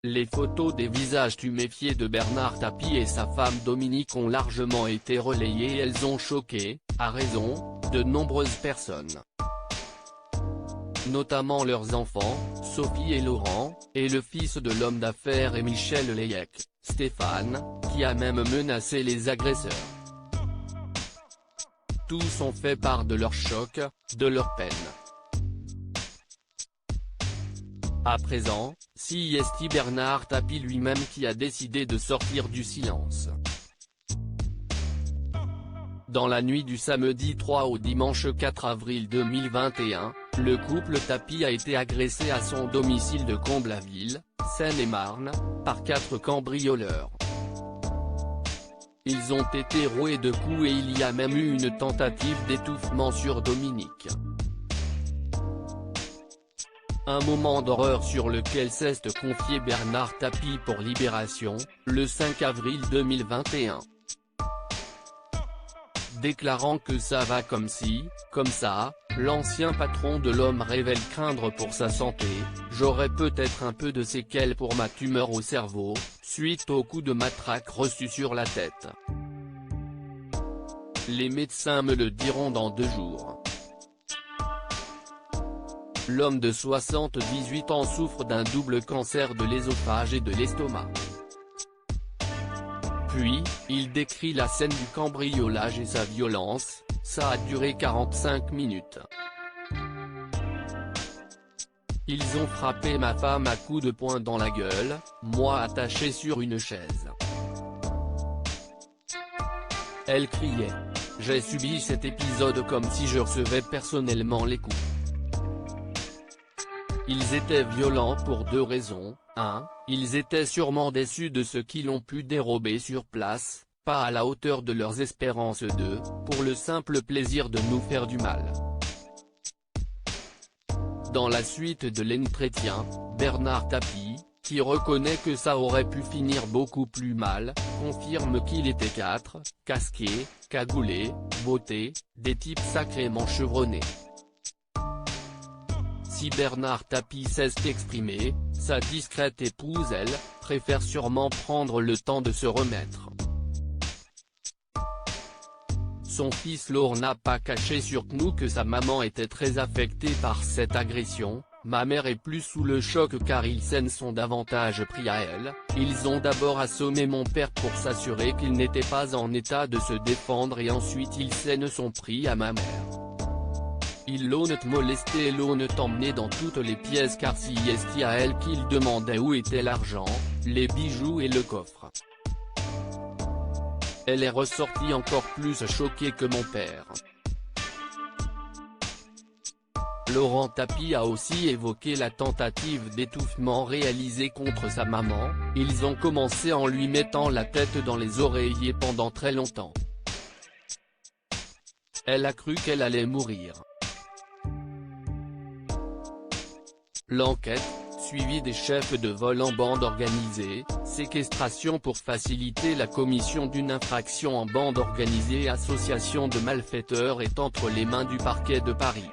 Les photos des visages tuméfiés de Bernard Tapie et sa femme Dominique ont largement été relayées et elles ont choqué, à raison, de nombreuses personnes. Notamment leurs enfants, Sophie et Laurent, et le fils de l'homme d'affaires et Michel Leyec, Stéphane, qui a même menacé les agresseurs. Tous ont fait part de leur choc, de leur peine. À présent, c'est Bernard Tapie lui-même qui a décidé de sortir du silence. Dans la nuit du samedi 3 au dimanche 4 avril 2021, le couple Tapie a été agressé à son domicile de Comble-la-Ville, Seine-et-Marne, par 4 cambrioleurs. Ils ont été roués de coups et il y a même eu une tentative d'étouffement sur Dominique. Un moment d'horreur sur lequel s'est confié Bernard Tapie pour Libération, le 5 avril 2021. Déclarant que ça va comme ci, comme ça, l'ancien patron de l'Homme révèle craindre pour sa santé, j'aurai peut-être un peu de séquelles pour ma tumeur au cerveau, suite au coup de matraque reçu sur la tête. Les médecins me le diront dans 2 jours. L'homme de 78 ans souffre d'un double cancer de l'œsophage et de l'estomac. Puis, il décrit la scène du cambriolage et sa violence, ça a duré 45 minutes. Ils ont frappé ma femme à coups de poing dans la gueule, moi attaché sur une chaise. Elle criait. J'ai subi cet épisode comme si je recevais personnellement les coups. Ils étaient violents pour 2 raisons, 1, ils étaient sûrement déçus de ce qu'ils ont pu dérober sur place, pas à la hauteur de leurs espérances, 2, pour le simple plaisir de nous faire du mal. Dans la suite de l'entretien, Bernard Tapie, qui reconnaît que ça aurait pu finir beaucoup plus mal, confirme qu'il était 4, casqués, cagoulés, bottés, des types sacrément chevronnés. Si Bernard Tapie s'est exprimé, sa discrète épouse elle, préfère sûrement prendre le temps de se remettre. Son fils Laurent n'a pas caché sur nous que sa maman était très affectée par cette agression, ma mère est plus sous le choc car ils s'en sont davantage pris à elle, ils ont d'abord assommé mon père pour s'assurer qu'il n'était pas en état de se défendre et ensuite ils s'en sont pris à ma mère. Ils l'ont molesté et l'ont emmené dans toutes les pièces car c'est à elle qu'ils demandaient où était l'argent, les bijoux et le coffre. Elle est ressortie encore plus choquée que mon père. Laurent Tapie a aussi évoqué la tentative d'étouffement réalisée contre sa maman, ils ont commencé en lui mettant la tête dans les oreillers pendant très longtemps. Elle a cru qu'elle allait mourir. L'enquête, suivie des chefs de vol en bande organisée, séquestration pour faciliter la commission d'une infraction en bande organisée et association de malfaiteurs est entre les mains du parquet de Paris.